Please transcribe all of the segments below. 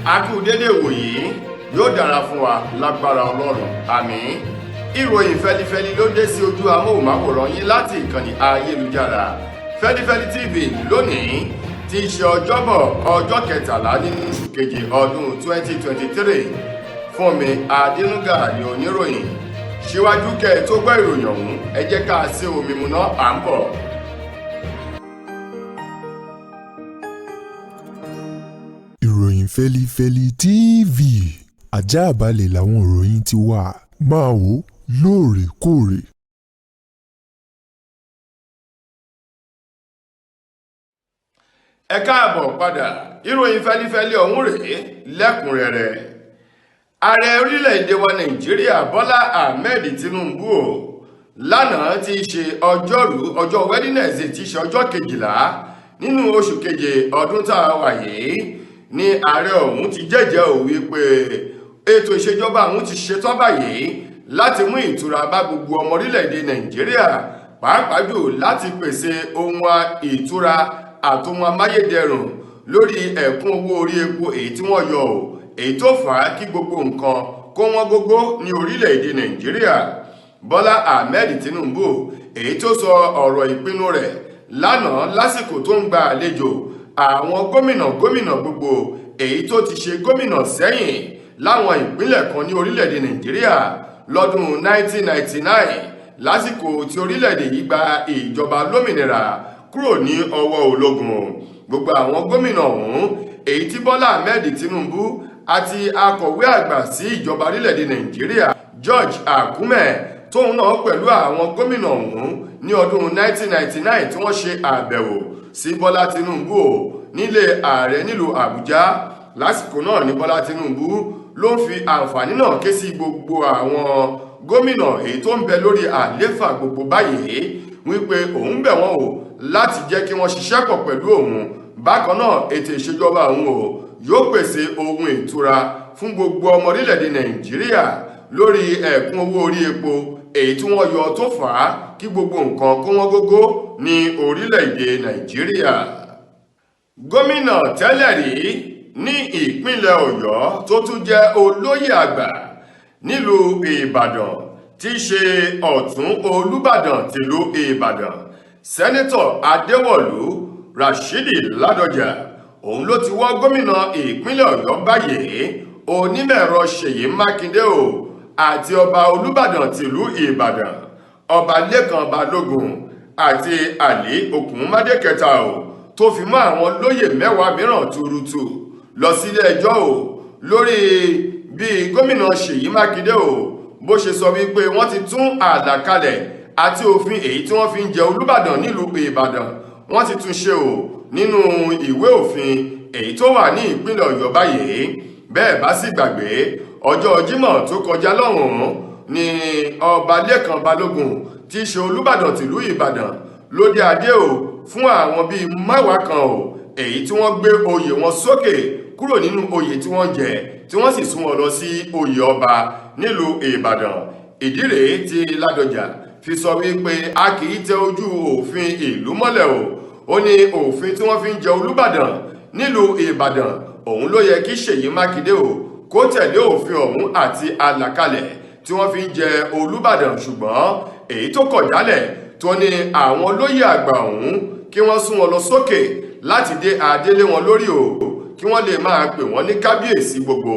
akú dédé wòyí yóò dára fún wa lágbára Ọlọ́run àmín. Ìròyìn fẹlifẹli ló dé sí ojú amóhùnmáwòrán yín láti ìkànnì ayélujára Feli-feli TV lónìí tí í ṣe ọjọ́bọ̀ ọjọ́ kẹtàlá nínú oṣù keje ọdún 2023. Fúnmi Adénúgà ni oníròyìn. Síwájú kẹ́ tó gbọ́ ìròyìn ọ̀hún ẹ jẹ́ ká sí omi mu náà à ń bọ̀. Ìròyìn Feli-feli TV àjààbálẹ̀ làwọn ìròyìn ti wà máa wò lóòrèkóòrè. Ẹ káàbọ̀ padà, ìròyìn Feli-feli ọ̀hún rèé lẹ́kùnrẹ́rẹ́. Ààrẹ orílẹ̀-èdè wa Nàìjíríà Bọ́lá Ahmed Tinubu lánàá tí í ṣe ọjọ́ Wednesday tí í ṣe ọjọ́ kejìlá nínú oṣù keje ọdún tá a wà yìí ni ààrẹ ọ̀hún ti jẹ́jẹ́ wípé ètò ìṣèjọba ọ̀hún ti ṣetán báyìí láti mú ìtura bá gbogbo ọmọ orílẹ̀-èdè Nàìjíríà, pàápàá jù láti pèsè ohun ìtura àtohun amáyédẹrùn lórí ẹ̀kún owó orí epo èyí tí wọ́n yọ èyí tó fà á kí gbogbo nǹkan kó wọ́n gógó ní orílẹ̀-èdè Nàìjíríà. Bọ́lá Ahmed Tinubu èyí tó sọ ọ̀rọ̀ ìpinnu rẹ̀ lánàá lásìkò tó ń gba àlejò àwọn gómìnà gbogbo èyí tó ti ṣe gómìnà sẹ́yìn láwọn ìpínlẹ̀ kan ní orílẹ̀-èdè Nàìjíríà lọ́dún 1999 lásìkò tí orílẹ̀-èdè yìí gba ìjọba lómìnira kúrò ní ọwọ́ ológun. Gbogbo àwọn gómìnà ọ̀hún èyí tí Bọ́lá Ahmed Tinubu àti akọ̀wé àgbà sí ìjọba orílẹ̀-èdè Nàìjíríà George Akume tóun náà pẹ̀lú àwọn gómìnà ọ̀hún ní ọdún 1999 tí wọ́n ṣe àbẹ̀wò sí Bọ́lá Tinubu nílé ààrẹ nílùú Àbújá. Lásìkò náà ní Bọ́lá Tinubu ló ń fi àǹfààní náà ké sí gbogbo àwọn gómìnà èyí tó ń bẹ lórí àléfà gbogbo báyìí wípé òun bẹ̀ wọ́n láti jẹ́ kí wọ́n ṣiṣẹ́ pọ̀ pẹ̀lú òun. Bákan náà ètò ìṣèjọba òun yóò pèsè ohun ìtura fún gbogbo ọmọ orílẹ̀-èdè Nàìjíríà lórí ẹ̀kún owó orí epo èyí tí wọ́n yọ tó fà á kí gbogbo nǹkan kó wọ́n gógó ní orílẹ̀-èdè Nàìjíríà. Gómìnà tẹ́lẹ̀ rí ní ìpínlẹ̀ Ọ̀yọ́ tó tún jẹ́ olóyè àgbà nílùú Ìbàdàn tí í ṣe ọ̀tún Olúbàdàn tìlú Ìbàdàn Sẹ́nẹ́tọ̀ Adéwọ̀lú Rashidi Ladoja òun ló ti wọ́ gómìnà ìpínlẹ̀ Ọ̀yọ́ báyìí onímọ̀-ẹ̀rọ Seyi Makinde àti ọba Olúbàdàn tìlú Ìbàdàn ọba Lẹ́kan Balógun àti Àlí Òkúnmádé kẹta tó fi mọ́ àwọn lóyè mẹ́wàá mìíràn tuurutu lọ sí Ile-Ejo lórí bí gómìnà Seyi Makinde bó ṣe sọ wípé wọ́n ti tún àlàkalẹ̀ àti òfin èyí tí wọ́n fi ń jẹ Olúbàdàn nílùú Ìbàdàn wọ́n ti tún ṣe nínú ìwé òfin èyí tó wà ní ìpínlẹ̀ Ọ̀yọ́ báyìí. Bẹ́ẹ̀ bá sì gbàgbé ọjọ́ Jímọ̀ tó kọjá lọ́hùn-ún ni ọba Lẹ́kan Balógun tí í ṣe Olúbàdàn tìlú Ìbàdàn ló dé adé fún àwọn bíi mẹ́wàá kan èyí tí wọ́n gbé oyè wọn sókè kúrò nínú oyè tí wọ́n jẹ tí wọ́n sì sún wọn lọ sí oyè ọba nílùú Ìbàdàn. Ìdí rèé tí Ládọjà fi sọ wípé a kì í tẹ ojú òfin ìlú mọ́lẹ̀ ó ní òfin tí wọ́n fi ń jẹ Olúbàdàn nílùú Ìbàdàn òun ló yẹ kí Seyi Makinde kó tẹ̀lé òfin ọ̀hún àti àlàkalẹ̀ tí wọ́n fi ń jẹ Olúbàdàn, ṣùgbọ́n èyí tó kọ̀ jálẹ̀ tó ní àwọn olóyè àgbà ọ̀hún kí wọ́n sún wọn lọ sókè láti dé adélé wọn lórí kí wọ́n lè máa pè wọ́n ní kábíyèsí gbogbo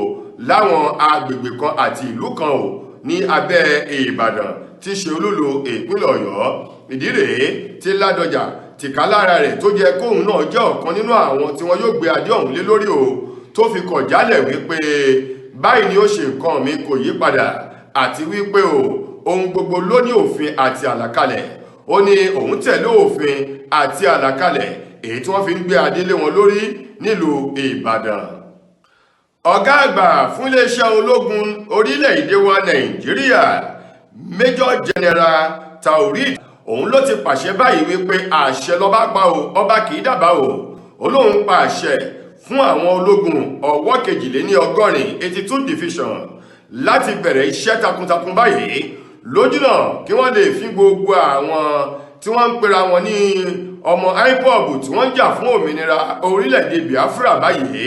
láwọn agbègbè kan àti ìlú kan ní abẹ́ Ìbàdàn tí ṣe olúlu ìpínlẹ̀ Ọ̀yọ́. Ìdí rèé tí Ládọjà tìká lára rẹ̀ tó jẹ́ kóun náà jẹ́ ọ̀kan nínú àwọn tí wọ́n yóò gbé adé ọ̀hún lé lórí tó fi kọ̀ jálẹ̀ wípé báyìí ni ó ṣe nǹkan mi kò yí padà àti wípé ohun gbogbo ló ní òfin àti àlàkalẹ̀. Ó ní òun tẹ̀lé òfin àti àlàkalẹ̀ èyí tí wọ́n fi ń gbé adé lé wọn lórí nílùú Ìbàdàn. Ọ̀gá àgbà fún iléeṣẹ́ ológun orílẹ̀-èdè wa Nàìjíríà Major General Taurid òun ló ti pàṣẹ báyìí wípé àṣẹ lọ́ba pa ọba kì í dàbá olóhùn pa àṣẹ fún àwọn ológun ọ̀wọ́ kejìléní ọgọ́rin 82 division láti bẹ̀rẹ̀ iṣẹ́ takuntakun báyìí lójúnà kí wọ́n lè fi gbogbo àwọn tí wọ́n ń pera wọn ní ọmọ IPOB tí wọ́n ń jà fún òmìnira orílẹ̀-èdè Biafra báyìí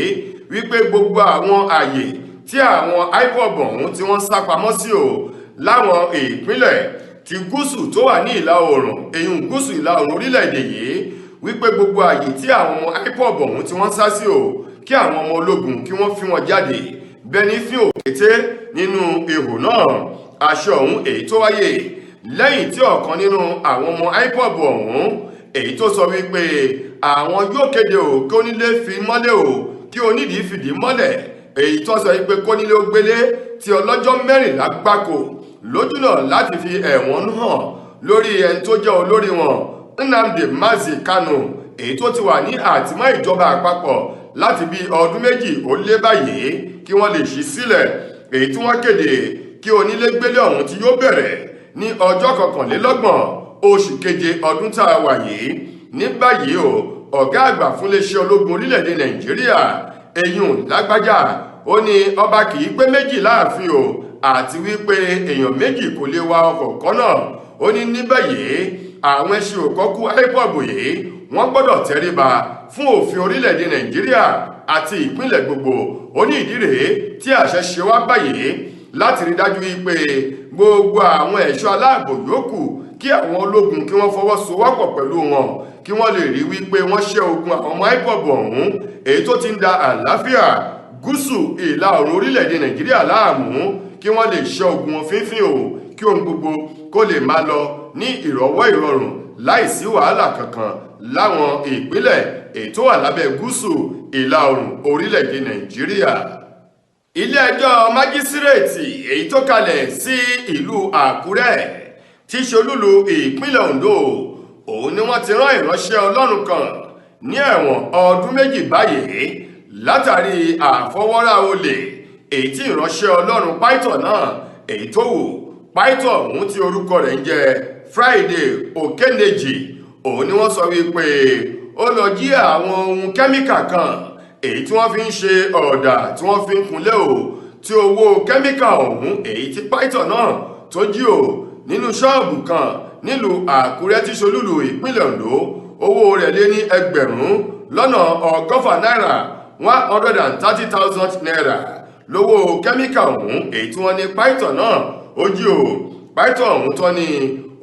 wípé gbogbo àwọn àyè tí àwọn IPOB ọ̀hún tí wọ́n sá pamọ́ sí o láwọn ìpínlẹ̀ ti gúúsù tó wà ní ìlà oòrùn èyún gúúsù ìlà oòrùn orílẹ̀-èdè yìí wípé gbogbo àyè tí àwọn IPOB ọ̀hún tí wọ́n sá sí o kí àwọn ọmọ ológun kí wọ́n fi wọn jáde bẹni fi òkété nínú ihò náà. Àṣẹ ọ̀hún èyí tó wáyé lẹ́yìn tí ọ̀kan nínú àwọn ọmọ IPOB ọ̀hún èyí tó sọ wípé àwọn yóò kéde o kí onílé fi mọ́lẹ̀ o kí onídìí fìdí mọ́lẹ̀ èyí tó sọ wípé kónílé ó gbélé tí ọlọ́jọ́ 14 gbáko lójúnà láti fi ẹ̀wọ̀n hàn lórí ẹni tó jẹ́ olórí wọn Nnamdi Mazi Kanu èyí tó ti wà ní àtìmọ́ ìjọba àpapọ̀ láti bí ọdún 2 ó lé báyìí kí wọ́n lè ṣí sílẹ̀ èyí tí wọ́n kéde kí onílé gbélé ọ̀hún tí yóò bẹ̀rẹ̀ ní ọjọ́ 21 oṣù keje ọdún tá a wà yìí. Ní báyìí o ọ̀gá àgbà fún iléeṣẹ́ ológun orílẹ̀-èdè Nàìjíríà eyín Lágbájá ó ní ọba kì í pé méjì láàfin o àti wípé èèyàn méjì kò lè wa ọkọ̀ kan náà. Ó ní báyìí àwọn ẹṣin òkọ́kú IPOB yìí wọ́n gbọ́dọ̀ tẹríba fún òfin orílẹ̀-èdè Nàìjíríà àti ìpínlẹ̀ gbogbo. Ó ní ìdí rèé tí àṣẹ ṣe wá báyìí láti rí dájú wípé gbogbo àwọn ẹ̀ṣọ́ aláàbò yòókù kí àwọn ológun kí wọ́n fọwọ́sowọ́pọ̀ pẹ̀lú wọn kí wọ́n lè rí wípé wọ́n ṣẹ́ ogun àwọn ọmọ IPOB ọ̀hún èyí tó ti ń da àlàáfíà gúúsù ìlà oòrùn orílẹ̀-èdè Nàìjíríà láàmú kí wọ́n lè ṣẹ́ ogun wọn fínfín o kí ohun gbogbo kó lè máa lọ ní ìrọ̀wọ́ ìrọ̀rùn láìsí wàhálà kankan láwọn ìpínlẹ̀ èyí tó wà lábẹ́ gúúsù ìlà oòrùn orílẹ̀-èdè Nàìjíríà. Ilé-ẹjọ́ májísírèètì èyí tó kalẹ̀ sí ìlú Àkúrẹ́ tí ṣe olúlu ìpínlẹ̀ Oǹdó òun ni wọ́n ti rán ìránṣẹ́ Ọlọ́run kan ní ẹ̀wọ̀n ọdún 2 báyìí látàrí àfọwọ́rá olè èyí tí ìránṣẹ́ Ọlọ́run pàìtọ̀ náà èyí tó wù. Pàìtọ̀ ọ̀hún tí orúkọ rẹ̀ ń jẹ́ Friday Okeneji òun ni wọ́n sọ wípé ó lọ jí àwọn ohun kẹ́míkà kan èyí tí wọ́n fi ń ṣe ọ̀dà tí wọ́n fi ń kunlé o tí owó kẹ́míkà ọ̀hún èyí tí pàìtọ̀ náà tó jí o nínú ṣọ́ọ̀bù kan nílùú Àkúrẹ́ tí ṣolúlù ìpínlẹ̀ Oǹdó owó rẹ̀ lé ní ẹgbẹ̀rún lọ́nà ọgọ́fà náírà 130,000 naira lówó kẹ́míkà ọ̀hún èyí tí wọ́n ní pàìtọ̀ náà ó jí o. Pàìtọ̀ ọ̀hún tó ní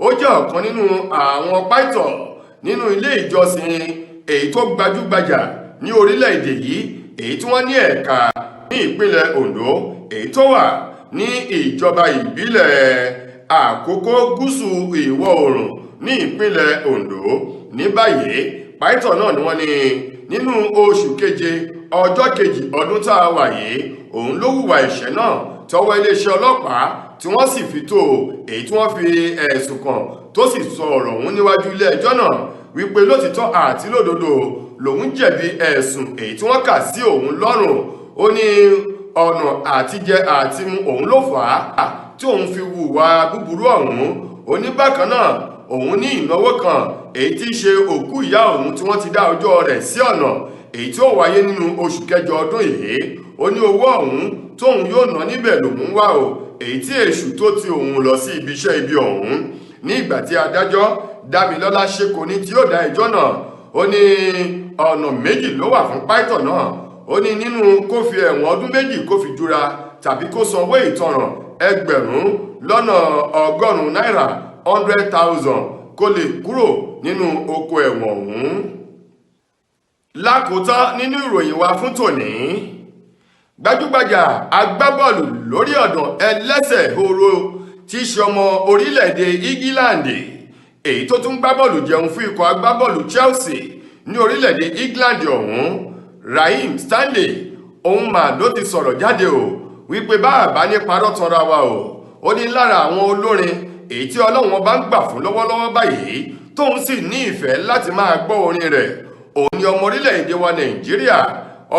ó jẹ́ ọ̀kan nínú àwọn pàìtọ̀ nínú ilé ìjọsìn èyí tó gbajúgbajà ní orílẹ̀-èdè yìí èyí tí wọ́n ní ẹ̀ka ní ìpínlẹ̀ Oǹdó èyí tó wà ní ìjọba ìbílẹ̀ Àkókó gúúsù ìwọ̀ oòrùn ní ìpínlẹ̀ Oǹdó. Ní báyìí pàìtọ̀ náà ni wọ́n ní nínú oṣù keje ọjọ́ kejì ọdún tá a wà yìí òun ló hùwà ẹ̀ṣẹ̀ náà tọwọ́ iléeṣẹ́ ọlọ́pàá tí wọ́n sì fi tó èyí tí wọ́n fi ẹ̀sùn kàn tó sì sọ ọ̀rọ̀ ọ̀hún níwájú ilé ẹjọ́ náà wípé lótìtọ́ àti lódodo lòun jẹ̀bi ẹ̀sùn èyí tí wọ́n kà sí òun lọ́rùn. Ó ní ọ̀nà àtijẹ àtimu òun ló fà á tí òun fi hùwà búburú ọ̀hún. Ó ní bákan náà òun ní ìnáwó kan èyí tí í ṣe òkú ìyá òun tí wọ́n ti dá ọjọ́ rẹ̀ sí ọ̀nà èyí tí ó wáyé nínú oṣù kẹjọ ọdún yìí. Ó ní owó ọ̀hún tóun yóò ná níbẹ̀ lòun wá o èyí tí èṣù tó ti òun lọ sí ibi iṣẹ́ ibi ọ̀hún. Ní ìgbà tí adájọ́ Dámilọ́lá Ṣéko ní tí ó dá ẹjọ́ náà ó ní ọ̀nà méjì ló wà fún pàìtọ̀ náà. Ó ní nínú kó fi ẹ̀wọ̀n ọdún 2 kó fi jura tàbí kó sanwó ìtanràn ẹgbẹ̀rún lọ́nà 100 náírà 100,000 kó lè kúrò nínú oko ẹ̀wọ̀n ọ̀hún. Lákòótán nínú ìròyìn wa fún tòní, gbajúgbajà agbábọ́ọ̀lù lórí ọ̀dàn ẹlẹ́sẹ̀ ehoro tí í ṣe ọmọ orílẹ̀-èdè England èyí tó tún gbábọ́ọ̀lù jẹun fún ikọ̀ agbábọ́ọ̀lù Chelsea ní orílẹ̀-èdè England ọ̀hún, Raheem Stanley òun mà ló ti sọ̀rọ̀ jáde o wípé báàbá ní parọ́ tanra wa o. Ó ní lára àwọn olórin èyí tí Ọlọ́run bá ń gbà fún lọ́wọ́lọ́wọ́ báyìí tóun sì ní ìfẹ́ láti máa gbọ́ orin rẹ̀ òun ni ọmọ orílẹ̀-èdè wa Nàìjíríà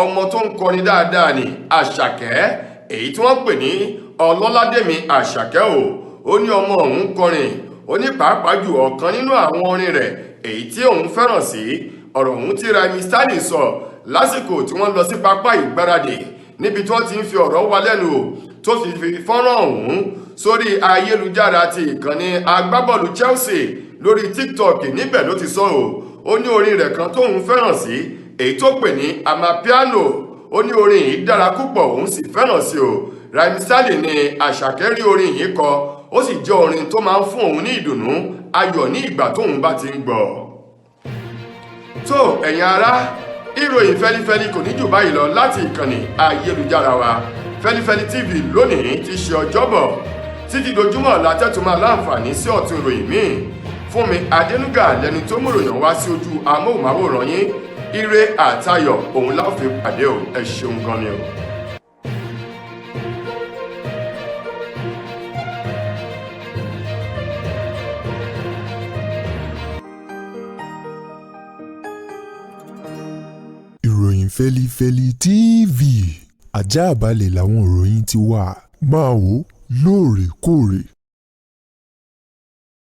ọmọ tó ń kọrin dáadáa ní Àṣàkẹ́ èyí tí wọ́n pè ní Ọlọ́ládèmí Àṣàkẹ́ o. Ó ní ọmọ òun kọrin ó ní pàápàá jù ọ̀kan nínú àwọn orin rẹ̀ èyí tí òun fẹ́ràn sí ọ̀rọ̀ òun tí Raheem Stanley sọ lásìkò tí wọ́n lọ sí pápá ìgbáradì níbi tí wọ́n ti ń fi ọ̀rọ̀ wá lẹ́nu tó sì fi fọ́nrán ọ̀hún sórí ayélujára ti ìkànnì agbábọ́ọ̀lù Chelsea lórí TikTok. Níbẹ̀ ló ti sọ ó ní orin rẹ̀ kan tóun fẹ́ràn sí èyí tó pè ní Amapiano. ó ní orin yìí dára púpọ̀ òun sì fẹ́ràn sí o. Raimi Sterling ní Àṣàkẹ́ rí orin yìí kọ, ó sì jẹ́ orin tó máa ń fún òun ní ìdùnnú ayọ̀ ní ìgbà tóun bá ti ń gbọ́. tó ẹ̀yin ará, ìròyìn fẹ́lifẹ́li kò ní jù báyìí lọ láti ìkànnì ayélujára wa Feli-feli TV lónìí ti ṣe ọjọ́bọ̀ títí dojúmọ́ látẹ́tù máa láǹfààní sí ọ̀tún ìròyìn míì. Fúnmi Adénúgà lẹni tó mú ìròyìn wá sí ojú amóhùnmáwòrán yín. Ire àtayọ̀ òun la ó fi pàdé o. Ẹ ṣeun gan ni o. Ìròyìn Feli-feli TV àjààbálẹ̀ làwọn ìròyìn ti wà. Máa wò lóòrèkóòrè.